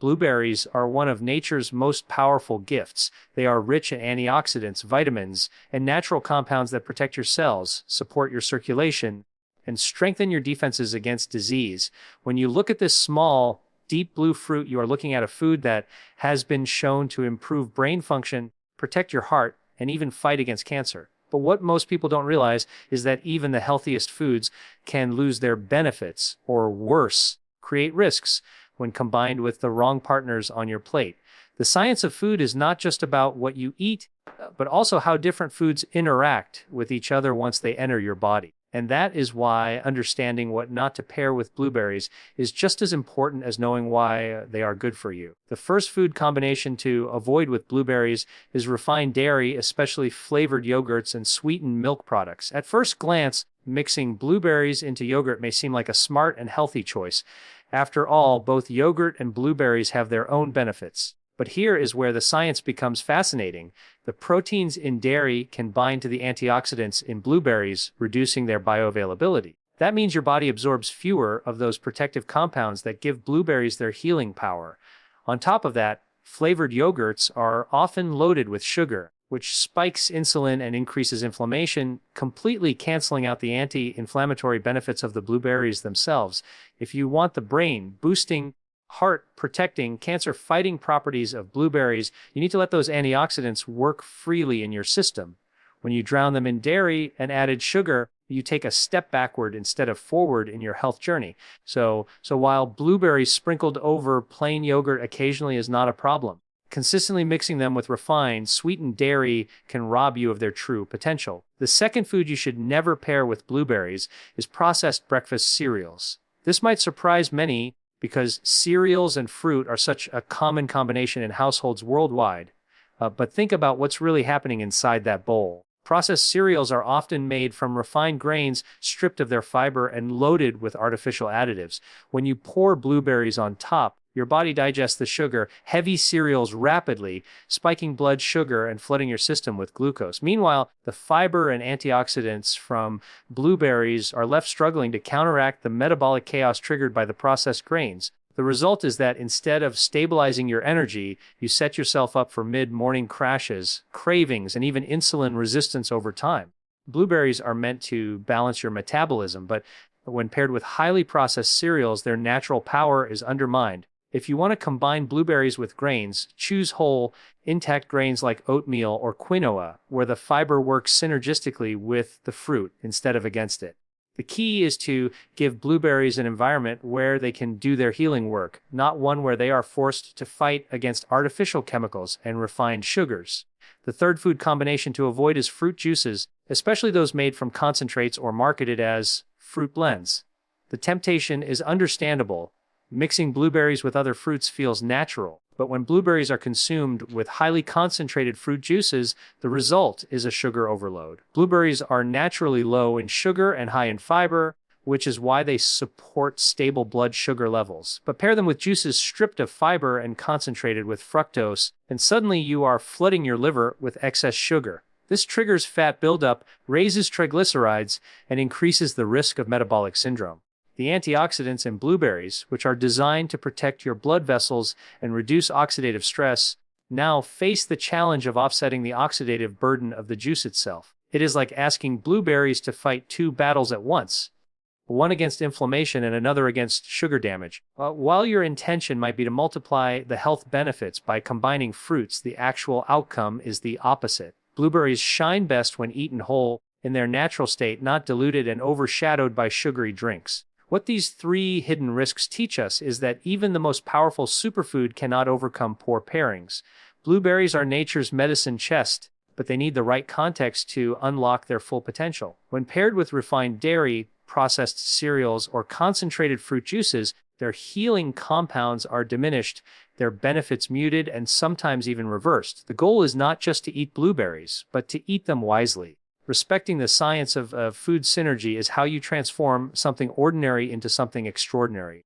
Blueberries are one of nature's most powerful gifts. They are rich in antioxidants, vitamins, and natural compounds that protect your cells, support your circulation, and strengthen your defenses against disease. When you look at this small, deep blue fruit, you are looking at a food that has been shown to improve brain function, protect your heart, and even fight against cancer. But what most people don't realize is that even the healthiest foods can lose their benefits, or worse, create risks when combined with the wrong partners on your plate. The science of food is not just about what you eat, but also how different foods interact with each other once they enter your body. And that is why understanding what not to pair with blueberries is just as important as knowing why they are good for you. The first food combination to avoid with blueberries is refined dairy, especially flavored yogurts and sweetened milk products. At first glance, mixing blueberries into yogurt may seem like a smart and healthy choice. After all, both yogurt and blueberries have their own benefits. But here is where the science becomes fascinating. The proteins in dairy can bind to the antioxidants in blueberries, reducing their bioavailability. That means your body absorbs fewer of those protective compounds that give blueberries their healing power. On top of that, flavored yogurts are often loaded with sugar, which spikes insulin and increases inflammation, completely canceling out the anti-inflammatory benefits of the blueberries themselves. If you want the brain-boosting, heart-protecting, cancer-fighting properties of blueberries, you need to let those antioxidants work freely in your system. When you drown them in dairy and added sugar, you take a step backward instead of forward in your health journey. So while blueberries sprinkled over plain yogurt occasionally is not a problem, consistently mixing them with refined, sweetened dairy can rob you of their true potential. The second food you should never pair with blueberries is processed breakfast cereals. This might surprise many because cereals and fruit are such a common combination in households worldwide. But think about what's really happening inside that bowl. Processed cereals are often made from refined grains, stripped of their fiber and loaded with artificial additives. When you pour blueberries on top, your body digests the sugar, heavy cereals rapidly, spiking blood sugar and flooding your system with glucose. Meanwhile, the fiber and antioxidants from blueberries are left struggling to counteract the metabolic chaos triggered by the processed grains. The result is that instead of stabilizing your energy, you set yourself up for mid-morning crashes, cravings, and even insulin resistance over time. Blueberries are meant to balance your metabolism, but when paired with highly processed cereals, their natural power is undermined. If you want to combine blueberries with grains, choose whole, intact grains like oatmeal or quinoa, where the fiber works synergistically with the fruit instead of against it. The key is to give blueberries an environment where they can do their healing work, not one where they are forced to fight against artificial chemicals and refined sugars. The third food combination to avoid is fruit juices, especially those made from concentrates or marketed as fruit blends. The temptation is understandable. Mixing blueberries with other fruits feels natural, but when blueberries are consumed with highly concentrated fruit juices, the result is a sugar overload. Blueberries are naturally low in sugar and high in fiber, which is why they support stable blood sugar levels. But pair them with juices stripped of fiber and concentrated with fructose, and suddenly you are flooding your liver with excess sugar. This triggers fat buildup, raises triglycerides, and increases the risk of metabolic syndrome. The antioxidants in blueberries, which are designed to protect your blood vessels and reduce oxidative stress, now face the challenge of offsetting the oxidative burden of the juice itself. It is like asking blueberries to fight two battles at once, one against inflammation and another against sugar damage. While your intention might be to multiply the health benefits by combining fruits, the actual outcome is the opposite. Blueberries shine best when eaten whole, in their natural state, not diluted and overshadowed by sugary drinks. What these three hidden risks teach us is that even the most powerful superfood cannot overcome poor pairings. Blueberries are nature's medicine chest, but they need the right context to unlock their full potential. When paired with refined dairy, processed cereals, or concentrated fruit juices, their healing compounds are diminished, their benefits muted, and sometimes even reversed. The goal is not just to eat blueberries, but to eat them wisely. Respecting the science of food synergy is how you transform something ordinary into something extraordinary.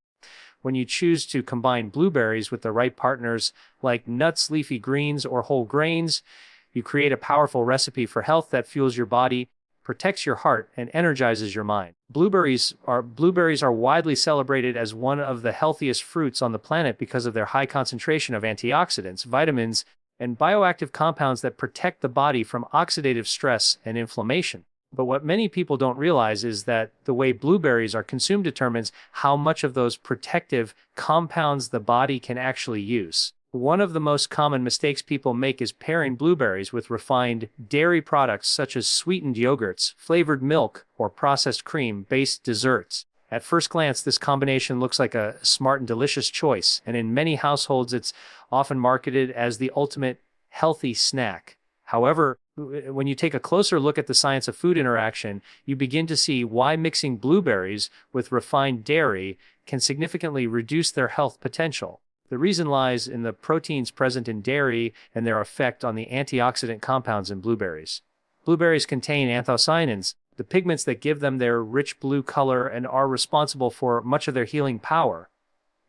When you choose to combine blueberries with the right partners like nuts, leafy greens, or whole grains, you create a powerful recipe for health that fuels your body, protects your heart, and energizes your mind. Blueberries are widely celebrated as one of the healthiest fruits on the planet because of their high concentration of antioxidants, vitamins, and bioactive compounds that protect the body from oxidative stress and inflammation. But what many people don't realize is that the way blueberries are consumed determines how much of those protective compounds the body can actually use. One of the most common mistakes people make is pairing blueberries with refined dairy products such as sweetened yogurts, flavored milk, or processed cream-based desserts. At first glance, this combination looks like a smart and delicious choice, and in many households, it's often marketed as the ultimate healthy snack. However, when you take a closer look at the science of food interaction, you begin to see why mixing blueberries with refined dairy can significantly reduce their health potential. The reason lies in the proteins present in dairy and their effect on the antioxidant compounds in blueberries. Blueberries contain anthocyanins, the pigments that give them their rich blue color and are responsible for much of their healing power.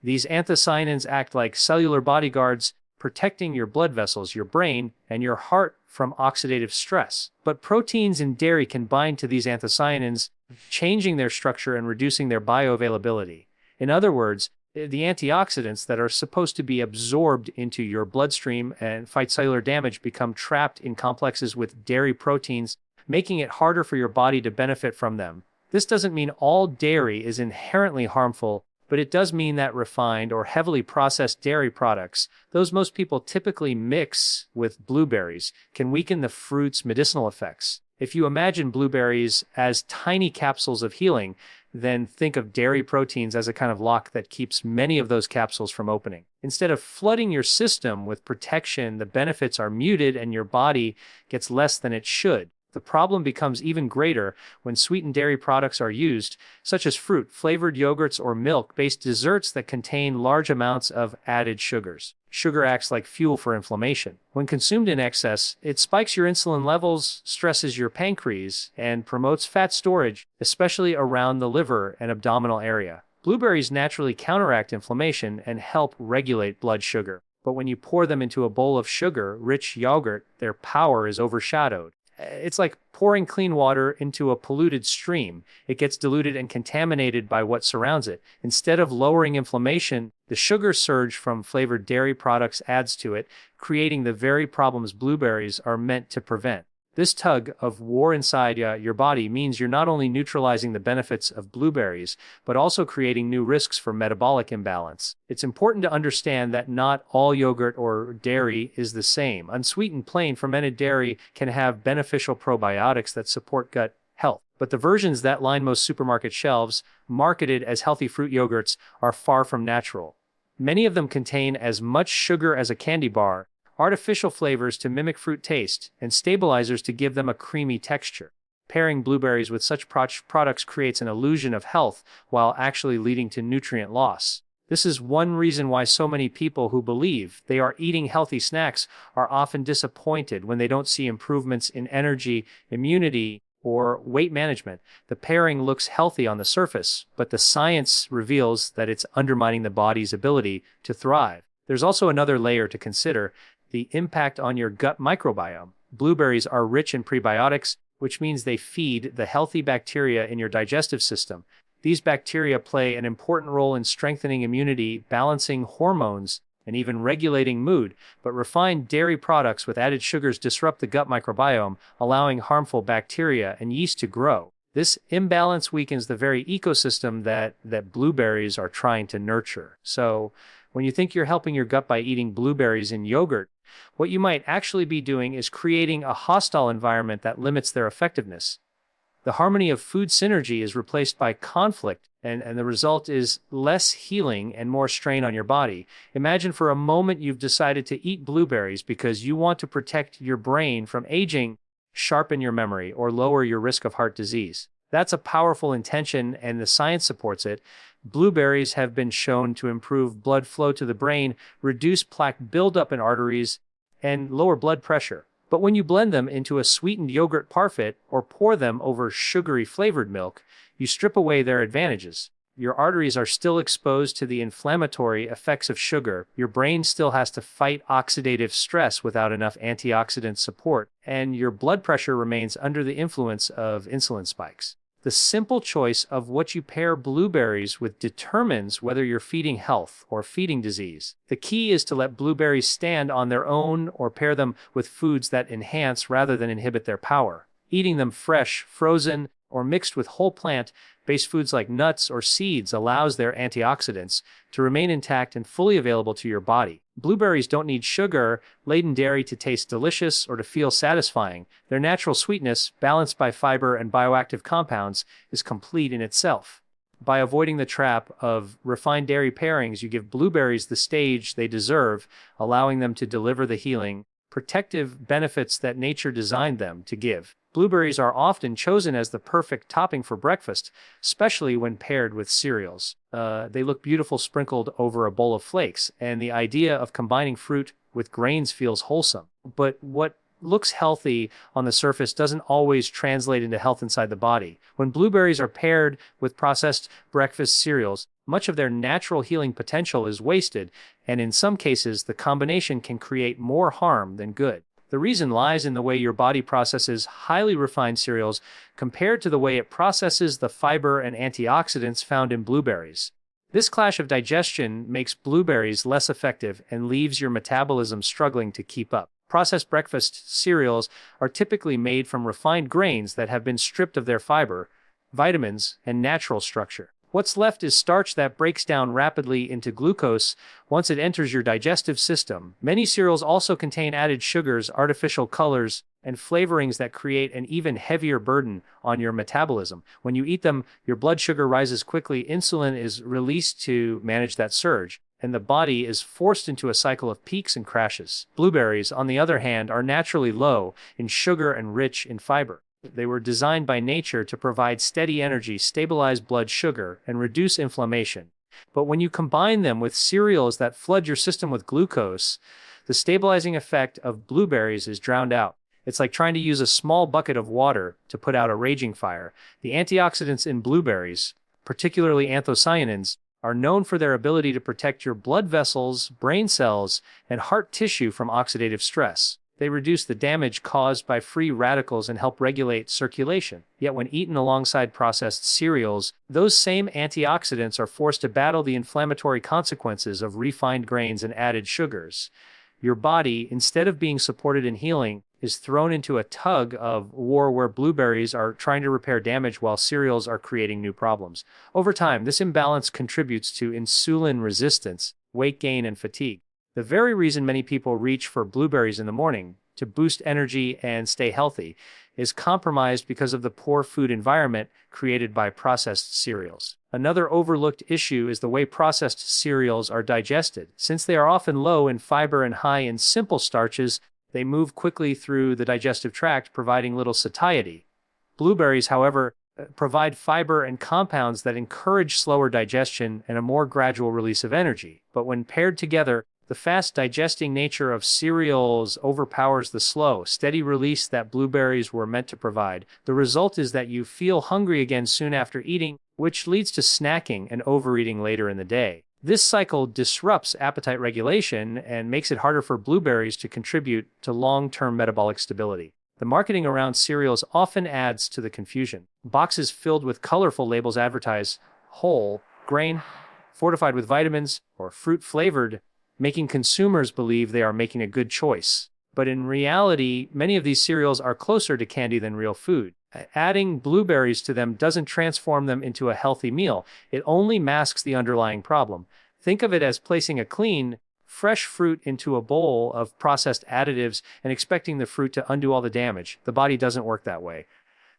These anthocyanins act like cellular bodyguards, protecting your blood vessels, your brain, and your heart from oxidative stress. But proteins in dairy can bind to these anthocyanins, changing their structure and reducing their bioavailability. In other words, the antioxidants that are supposed to be absorbed into your bloodstream and fight cellular damage become trapped in complexes with dairy proteins, making it harder for your body to benefit from them. This doesn't mean all dairy is inherently harmful, but it does mean that refined or heavily processed dairy products, those most people typically mix with blueberries, can weaken the fruit's medicinal effects. If you imagine blueberries as tiny capsules of healing, then think of dairy proteins as a kind of lock that keeps many of those capsules from opening. Instead of flooding your system with protection, the benefits are muted and your body gets less than it should. The problem becomes even greater when sweetened dairy products are used, such as fruit, flavored yogurts, or milk-based desserts that contain large amounts of added sugars. Sugar acts like fuel for inflammation. When consumed in excess, it spikes your insulin levels, stresses your pancreas, and promotes fat storage, especially around the liver and abdominal area. Blueberries naturally counteract inflammation and help regulate blood sugar. But when you pour them into a bowl of sugar-rich yogurt, their power is overshadowed. It's like pouring clean water into a polluted stream. It gets diluted and contaminated by what surrounds it. Instead of lowering inflammation, the sugar surge from flavored dairy products adds to it, creating the very problems blueberries are meant to prevent. This tug of war inside your body means you're not only neutralizing the benefits of blueberries, but also creating new risks for metabolic imbalance. It's important to understand that not all yogurt or dairy is the same. Unsweetened plain fermented dairy can have beneficial probiotics that support gut health. But the versions that line most supermarket shelves, marketed as healthy fruit yogurts, are far from natural. Many of them contain as much sugar as a candy bar, artificial flavors to mimic fruit taste, and stabilizers to give them a creamy texture. Pairing blueberries with such products creates an illusion of health while actually leading to nutrient loss. This is one reason why so many people who believe they are eating healthy snacks are often disappointed when they don't see improvements in energy, immunity, or weight management. The pairing looks healthy on the surface, but the science reveals that it's undermining the body's ability to thrive. There's also another layer to consider: the impact on your gut microbiome. Blueberries are rich in prebiotics, which means they feed the healthy bacteria in your digestive system. These bacteria play an important role in strengthening immunity, balancing hormones, and even regulating mood. But refined dairy products with added sugars disrupt the gut microbiome, allowing harmful bacteria and yeast to grow. This imbalance weakens the very ecosystem that blueberries are trying to nurture. So, when you think you're helping your gut by eating blueberries in yogurt, what you might actually be doing is creating a hostile environment that limits their effectiveness. The harmony of food synergy is replaced by conflict, and the result is less healing and more strain on your body. Imagine for a moment you've decided to eat blueberries because you want to protect your brain from aging, sharpen your memory, or lower your risk of heart disease. That's a powerful intention, and the science supports it. Blueberries have been shown to improve blood flow to the brain, reduce plaque buildup in arteries, and lower blood pressure. But when you blend them into a sweetened yogurt parfait or pour them over sugary flavored milk, you strip away their advantages. Your arteries are still exposed to the inflammatory effects of sugar, your brain still has to fight oxidative stress without enough antioxidant support, and your blood pressure remains under the influence of insulin spikes. The simple choice of what you pair blueberries with determines whether you're feeding health or feeding disease. The key is to let blueberries stand on their own or pair them with foods that enhance rather than inhibit their power. Eating them fresh, frozen, or mixed with whole plant-based foods like nuts or seeds allows their antioxidants to remain intact and fully available to your body. Blueberries don't need sugar-laden dairy to taste delicious or to feel satisfying. Their natural sweetness, balanced by fiber and bioactive compounds, is complete in itself. By avoiding the trap of refined dairy pairings, you give blueberries the stage they deserve, allowing them to deliver the healing, protective benefits that nature designed them to give. Blueberries are often chosen as the perfect topping for breakfast, especially when paired with cereals. They look beautiful sprinkled over a bowl of flakes, and the idea of combining fruit with grains feels wholesome. But what looks healthy on the surface doesn't always translate into health inside the body. When blueberries are paired with processed breakfast cereals, much of their natural healing potential is wasted, and in some cases, the combination can create more harm than good. The reason lies in the way your body processes highly refined cereals compared to the way it processes the fiber and antioxidants found in blueberries. This clash of digestion makes blueberries less effective and leaves your metabolism struggling to keep up. Processed breakfast cereals are typically made from refined grains that have been stripped of their fiber, vitamins, and natural structure. What's left is starch that breaks down rapidly into glucose once it enters your digestive system. Many cereals also contain added sugars, artificial colors, and flavorings that create an even heavier burden on your metabolism. When you eat them, your blood sugar rises quickly, insulin is released to manage that surge, and the body is forced into a cycle of peaks and crashes. Blueberries, on the other hand, are naturally low in sugar and rich in fiber. They were designed by nature to provide steady energy, stabilize blood sugar, and reduce inflammation. But when you combine them with cereals that flood your system with glucose, the stabilizing effect of blueberries is drowned out. It's like trying to use a small bucket of water to put out a raging fire. The antioxidants in blueberries, particularly anthocyanins, are known for their ability to protect your blood vessels, brain cells, and heart tissue from oxidative stress. They reduce the damage caused by free radicals and help regulate circulation. Yet when eaten alongside processed cereals, those same antioxidants are forced to battle the inflammatory consequences of refined grains and added sugars. Your body, instead of being supported in healing, is thrown into a tug of war where blueberries are trying to repair damage while cereals are creating new problems. Over time, this imbalance contributes to insulin resistance, weight gain, and fatigue. The very reason many people reach for blueberries in the morning to boost energy and stay healthy is compromised because of the poor food environment created by processed cereals. Another overlooked issue is the way processed cereals are digested. Since they are often low in fiber and high in simple starches, they move quickly through the digestive tract, providing little satiety. Blueberries, however, provide fiber and compounds that encourage slower digestion and a more gradual release of energy. But when paired together, the fast digesting nature of cereals overpowers the slow, steady release that blueberries were meant to provide. The result is that you feel hungry again soon after eating, which leads to snacking and overeating later in the day. This cycle disrupts appetite regulation and makes it harder for blueberries to contribute to long-term metabolic stability. The marketing around cereals often adds to the confusion. Boxes filled with colorful labels advertise whole, grain, fortified with vitamins, or fruit-flavored, making consumers believe they are making a good choice. But in reality, many of these cereals are closer to candy than real food. Adding blueberries to them doesn't transform them into a healthy meal. It only masks the underlying problem. Think of it as placing a clean, fresh fruit into a bowl of processed additives and expecting the fruit to undo all the damage. The body doesn't work that way.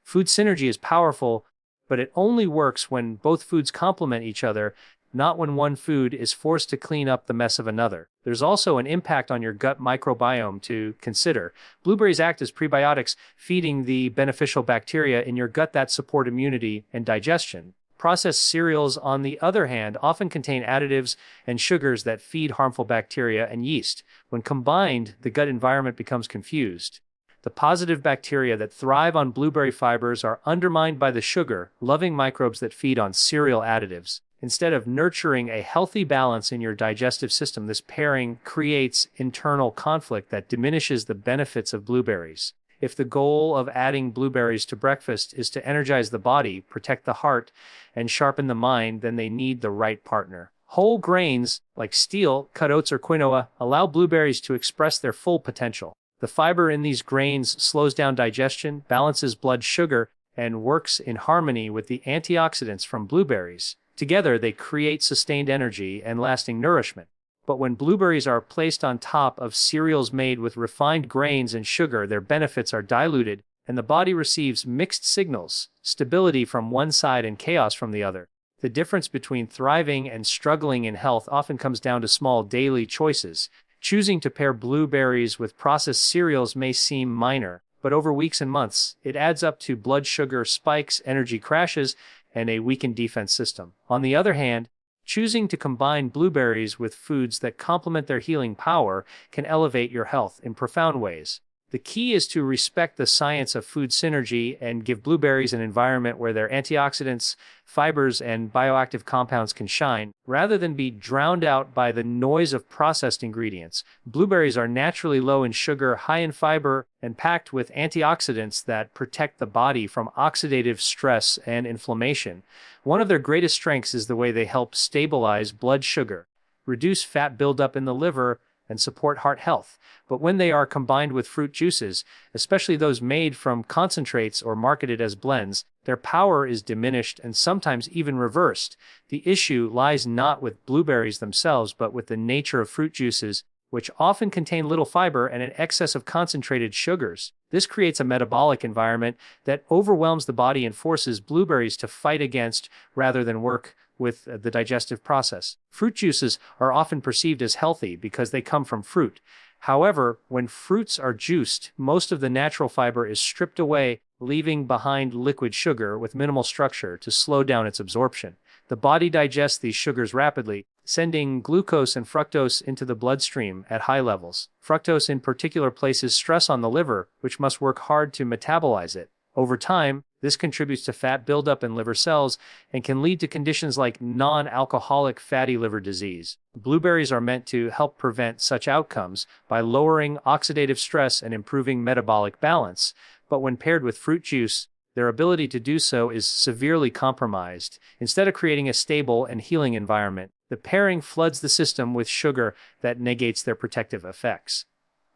Food synergy is powerful, but it only works when both foods complement each other, not when one food is forced to clean up the mess of another. There's also an impact on your gut microbiome to consider. Blueberries act as prebiotics, feeding the beneficial bacteria in your gut that support immunity and digestion. Processed cereals, on the other hand, often contain additives and sugars that feed harmful bacteria and yeast. When combined, the gut environment becomes confused. The positive bacteria that thrive on blueberry fibers are undermined by the sugar-loving microbes that feed on cereal additives. Instead of nurturing a healthy balance in your digestive system, this pairing creates internal conflict that diminishes the benefits of blueberries. If the goal of adding blueberries to breakfast is to energize the body, protect the heart, and sharpen the mind, then they need the right partner. Whole grains, like steel, cut oats, or quinoa, allow blueberries to express their full potential. The fiber in these grains slows down digestion, balances blood sugar, and works in harmony with the antioxidants from blueberries. Together, they create sustained energy and lasting nourishment. But when blueberries are placed on top of cereals made with refined grains and sugar, their benefits are diluted, and the body receives mixed signals, stability from one side and chaos from the other. The difference between thriving and struggling in health often comes down to small daily choices. Choosing to pair blueberries with processed cereals may seem minor, but over weeks and months, it adds up to blood sugar spikes, energy crashes, and a weakened defense system. On the other hand, choosing to combine blueberries with foods that complement their healing power can elevate your health in profound ways. The key is to respect the science of food synergy and give blueberries an environment where their antioxidants, fibers, and bioactive compounds can shine, rather than be drowned out by the noise of processed ingredients. Blueberries are naturally low in sugar, high in fiber, and packed with antioxidants that protect the body from oxidative stress and inflammation. One of their greatest strengths is the way they help stabilize blood sugar, reduce fat buildup in the liver, and support heart health. But when they are combined with fruit juices, especially those made from concentrates or marketed as blends, their power is diminished and sometimes even reversed. The issue lies not with blueberries themselves, but with the nature of fruit juices, which often contain little fiber and an excess of concentrated sugars. This creates a metabolic environment that overwhelms the body and forces blueberries to fight against rather than work with the digestive process. Fruit juices are often perceived as healthy because they come from fruit. However, when fruits are juiced, most of the natural fiber is stripped away, leaving behind liquid sugar with minimal structure to slow down its absorption. The body digests these sugars rapidly, sending glucose and fructose into the bloodstream at high levels. Fructose in particular places stress on the liver, which must work hard to metabolize it. Over time, this contributes to fat buildup in liver cells and can lead to conditions like non-alcoholic fatty liver disease. Blueberries are meant to help prevent such outcomes by lowering oxidative stress and improving metabolic balance, but when paired with fruit juice, their ability to do so is severely compromised. Instead of creating a stable and healing environment, the pairing floods the system with sugar that negates their protective effects.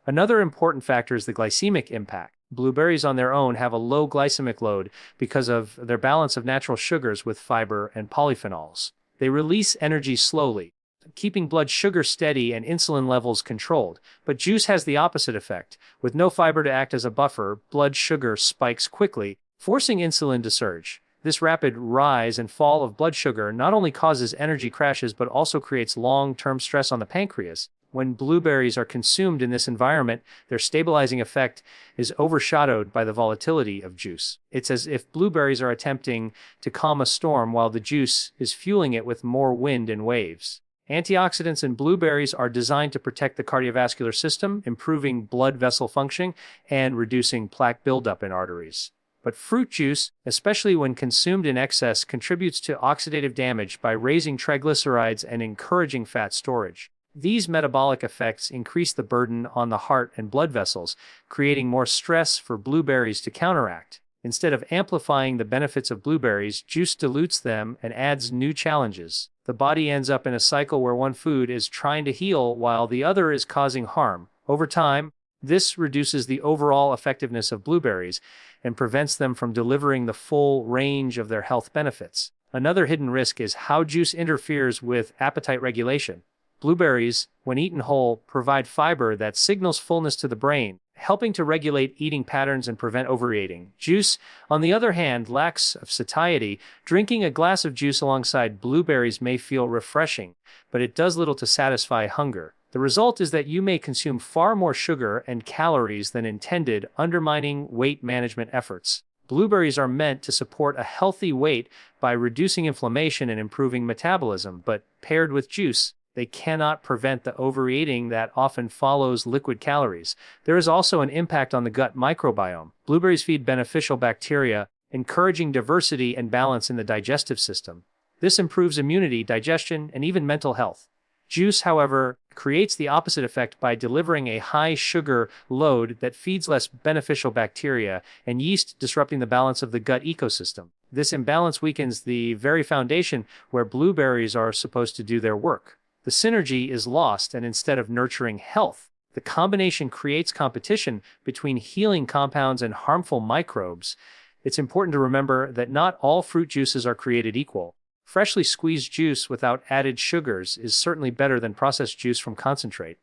Another important factor is the glycemic impact. Blueberries on their own have a low glycemic load because of their balance of natural sugars with fiber and polyphenols. They release energy slowly, keeping blood sugar steady and insulin levels controlled. But juice has the opposite effect. With no fiber to act as a buffer, blood sugar spikes quickly, forcing insulin to surge. This rapid rise and fall of blood sugar not only causes energy crashes but also creates long-term stress on the pancreas. When blueberries are consumed in this environment, their stabilizing effect is overshadowed by the volatility of juice. It's as if blueberries are attempting to calm a storm while the juice is fueling it with more wind and waves. Antioxidants in blueberries are designed to protect the cardiovascular system, improving blood vessel function and reducing plaque buildup in arteries. But fruit juice, especially when consumed in excess, contributes to oxidative damage by raising triglycerides and encouraging fat storage. These metabolic effects increase the burden on the heart and blood vessels, creating more stress for blueberries to counteract. Instead of amplifying the benefits of blueberries, juice dilutes them and adds new challenges. The body ends up in a cycle where one food is trying to heal while the other is causing harm. Over time, this reduces the overall effectiveness of blueberries and prevents them from delivering the full range of their health benefits. Another hidden risk is how juice interferes with appetite regulation. Blueberries, when eaten whole, provide fiber that signals fullness to the brain, helping to regulate eating patterns and prevent overeating. Juice, on the other hand, lacks of satiety. Drinking a glass of juice alongside blueberries may feel refreshing, but it does little to satisfy hunger. The result is that you may consume far more sugar and calories than intended, undermining weight management efforts. Blueberries are meant to support a healthy weight by reducing inflammation and improving metabolism, but paired with juice, they cannot prevent the overeating that often follows liquid calories. There is also an impact on the gut microbiome. Blueberries feed beneficial bacteria, encouraging diversity and balance in the digestive system. This improves immunity, digestion, and even mental health. Juice, however, creates the opposite effect by delivering a high sugar load that feeds less beneficial bacteria and yeast, disrupting the balance of the gut ecosystem. This imbalance weakens the very foundation where blueberries are supposed to do their work. The synergy is lost, and instead of nurturing health, the combination creates competition between healing compounds and harmful microbes. It's important to remember that not all fruit juices are created equal. Freshly squeezed juice without added sugars is certainly better than processed juice from concentrate.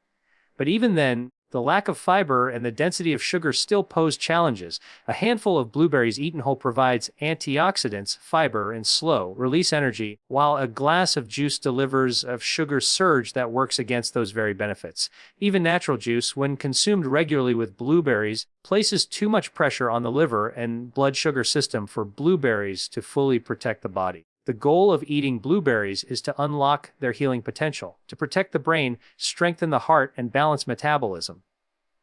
But even then, the lack of fiber and the density of sugar still pose challenges. A handful of blueberries eaten whole provides antioxidants, fiber, and slow-release energy, while a glass of juice delivers a sugar surge that works against those very benefits. Even natural juice, when consumed regularly with blueberries, places too much pressure on the liver and blood sugar system for blueberries to fully protect the body. The goal of eating blueberries is to unlock their healing potential, to protect the brain, strengthen the heart, and balance metabolism.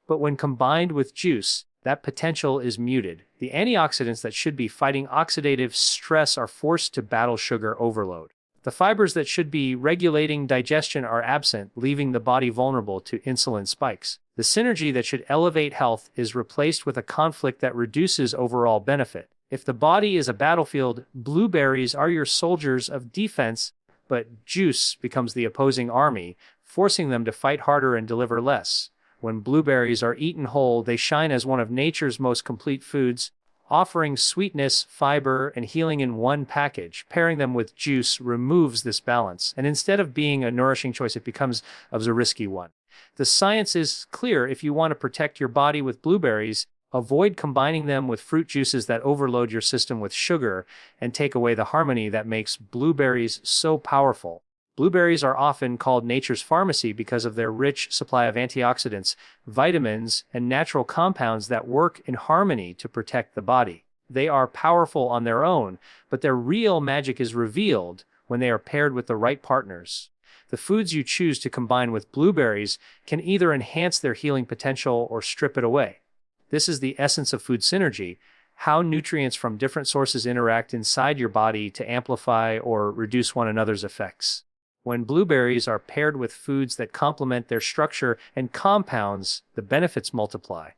But when combined with juice, that potential is muted. The antioxidants that should be fighting oxidative stress are forced to battle sugar overload. The fibers that should be regulating digestion are absent, leaving the body vulnerable to insulin spikes. The synergy that should elevate health is replaced with a conflict that reduces overall benefit. If the body is a battlefield, blueberries are your soldiers of defense, but juice becomes the opposing army, forcing them to fight harder and deliver less. When blueberries are eaten whole, they shine as one of nature's most complete foods, offering sweetness, fiber, and healing in one package. Pairing them with juice removes this balance, and instead of being a nourishing choice, it becomes a risky one. The science is clear. If you want to protect your body with blueberries, avoid combining them with fruit juices that overload your system with sugar and take away the harmony that makes blueberries so powerful. Blueberries are often called nature's pharmacy because of their rich supply of antioxidants, vitamins, and natural compounds that work in harmony to protect the body. They are powerful on their own, but their real magic is revealed when they are paired with the right partners. The foods you choose to combine with blueberries can either enhance their healing potential or strip it away. This is the essence of food synergy, how nutrients from different sources interact inside your body to amplify or reduce one another's effects. When blueberries are paired with foods that complement their structure and compounds, the benefits multiply.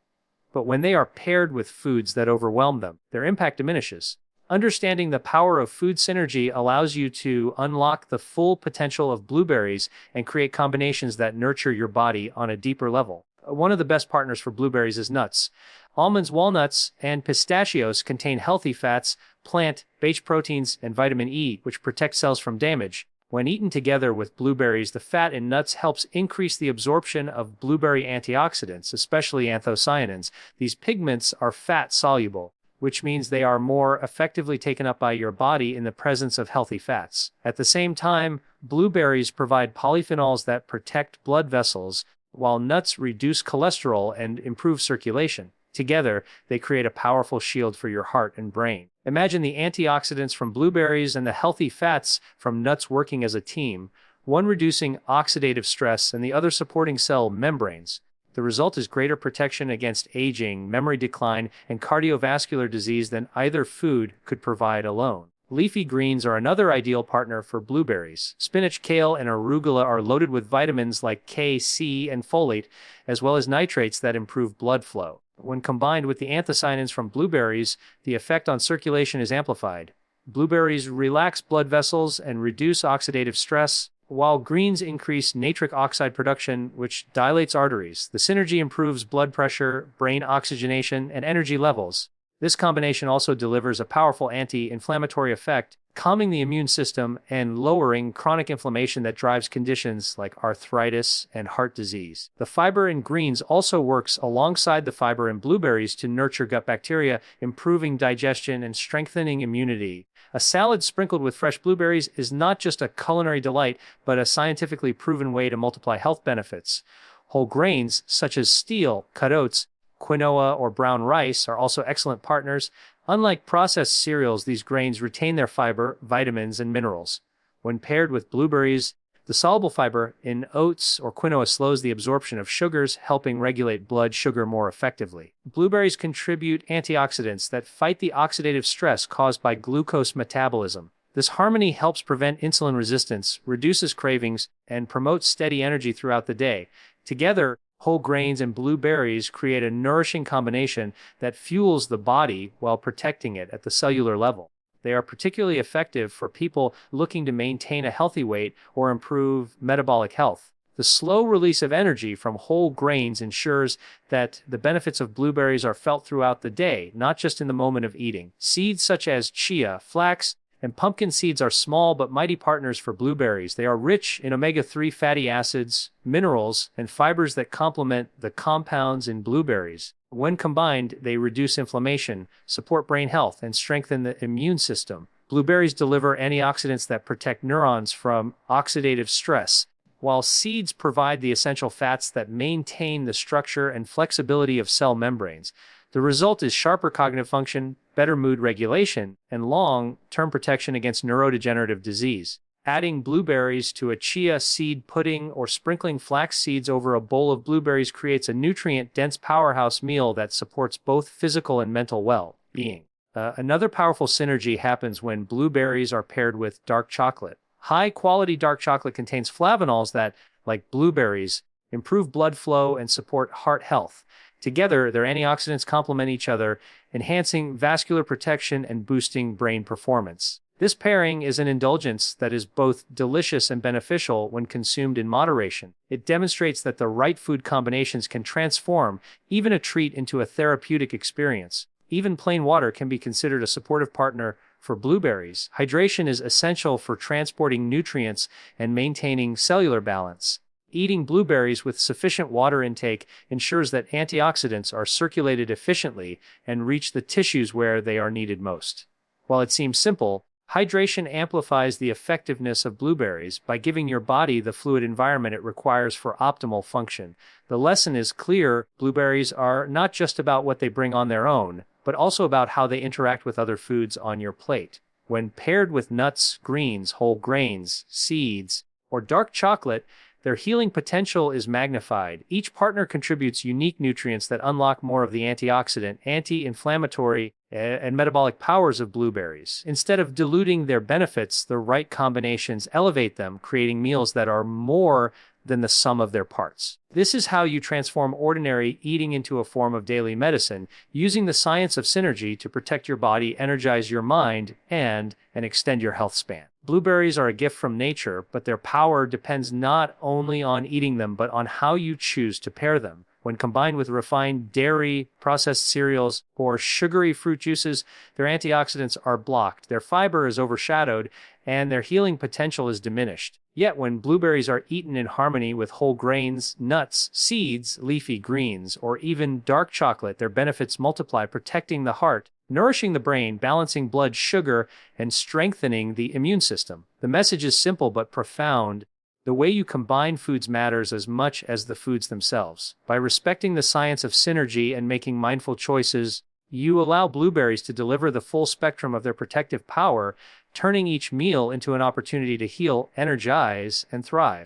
But when they are paired with foods that overwhelm them, their impact diminishes. Understanding the power of food synergy allows you to unlock the full potential of blueberries and create combinations that nurture your body on a deeper level. One of the best partners for blueberries is nuts. Almonds, walnuts, and pistachios contain healthy fats, plant-based proteins, and vitamin E, which protect cells from damage. When eaten together with blueberries, the fat in nuts helps increase the absorption of blueberry antioxidants, especially anthocyanins. These pigments are fat-soluble, which means they are more effectively taken up by your body in the presence of healthy fats. At the same time, blueberries provide polyphenols that protect blood vessels, while nuts reduce cholesterol and improve circulation. Together, they create a powerful shield for your heart and brain. Imagine the antioxidants from blueberries and the healthy fats from nuts working as a team, one reducing oxidative stress and the other supporting cell membranes. The result is greater protection against aging, memory decline, and cardiovascular disease than either food could provide alone. Leafy greens are another ideal partner for blueberries. Spinach, kale, and arugula are loaded with vitamins like K, C, and folate, as well as nitrates that improve blood flow. When combined with the anthocyanins from blueberries, the effect on circulation is amplified. Blueberries relax blood vessels and reduce oxidative stress, while greens increase nitric oxide production, which dilates arteries. The synergy improves blood pressure, brain oxygenation, and energy levels. This combination also delivers a powerful anti-inflammatory effect, calming the immune system and lowering chronic inflammation that drives conditions like arthritis and heart disease. The fiber in greens also works alongside the fiber in blueberries to nurture gut bacteria, improving digestion and strengthening immunity. A salad sprinkled with fresh blueberries is not just a culinary delight, but a scientifically proven way to multiply health benefits. Whole grains, such as steel, cut oats, quinoa, or brown rice, are also excellent partners. Unlike processed cereals, these grains retain their fiber, vitamins, and minerals. When paired with blueberries, the soluble fiber in oats or quinoa slows the absorption of sugars, helping regulate blood sugar more effectively. Blueberries contribute antioxidants that fight the oxidative stress caused by glucose metabolism. This harmony helps prevent insulin resistance, reduces cravings, and promotes steady energy throughout the day. Together, whole grains and blueberries create a nourishing combination that fuels the body while protecting it at the cellular level. They are particularly effective for people looking to maintain a healthy weight or improve metabolic health. The slow release of energy from whole grains ensures that the benefits of blueberries are felt throughout the day, not just in the moment of eating. Seeds such as chia, flax, and pumpkin seeds are small but mighty partners for blueberries. They are rich in omega-3 fatty acids, minerals, and fibers that complement the compounds in blueberries. When combined, they reduce inflammation, support brain health, and strengthen the immune system. Blueberries deliver antioxidants that protect neurons from oxidative stress, while seeds provide the essential fats that maintain the structure and flexibility of cell membranes. The result is sharper cognitive function, better mood regulation, and long-term protection against neurodegenerative disease. Adding blueberries to a chia seed pudding or sprinkling flax seeds over a bowl of blueberries creates a nutrient-dense powerhouse meal that supports both physical and mental well-being. Another powerful synergy happens when blueberries are paired with dark chocolate. High-quality dark chocolate contains flavonols that, like blueberries, improve blood flow and support heart health. Together, their antioxidants complement each other, enhancing vascular protection and boosting brain performance. This pairing is an indulgence that is both delicious and beneficial when consumed in moderation. It demonstrates that the right food combinations can transform even a treat into a therapeutic experience. Even plain water can be considered a supportive partner for blueberries. Hydration is essential for transporting nutrients and maintaining cellular balance. Eating blueberries with sufficient water intake ensures that antioxidants are circulated efficiently and reach the tissues where they are needed most. While it seems simple, hydration amplifies the effectiveness of blueberries by giving your body the fluid environment it requires for optimal function. The lesson is clear: blueberries are not just about what they bring on their own, but also about how they interact with other foods on your plate. When paired with nuts, greens, whole grains, seeds, or dark chocolate, their healing potential is magnified. Each partner contributes unique nutrients that unlock more of the antioxidant, anti-inflammatory, and metabolic powers of blueberries. Instead of diluting their benefits, the right combinations elevate them, creating meals that are more than the sum of their parts. This is how you transform ordinary eating into a form of daily medicine, using the science of synergy to protect your body, energize your mind, and extend your health span. Blueberries are a gift from nature, but their power depends not only on eating them, but on how you choose to pair them. When combined with refined dairy, processed cereals, or sugary fruit juices, their antioxidants are blocked, their fiber is overshadowed, and their healing potential is diminished. Yet when blueberries are eaten in harmony with whole grains, nuts, seeds, leafy greens, or even dark chocolate, their benefits multiply, protecting the heart, nourishing the brain, balancing blood sugar, and strengthening the immune system. The message is simple but profound. The way you combine foods matters as much as the foods themselves. By respecting the science of synergy and making mindful choices, you allow blueberries to deliver the full spectrum of their protective power, turning each meal into an opportunity to heal, energize, and thrive.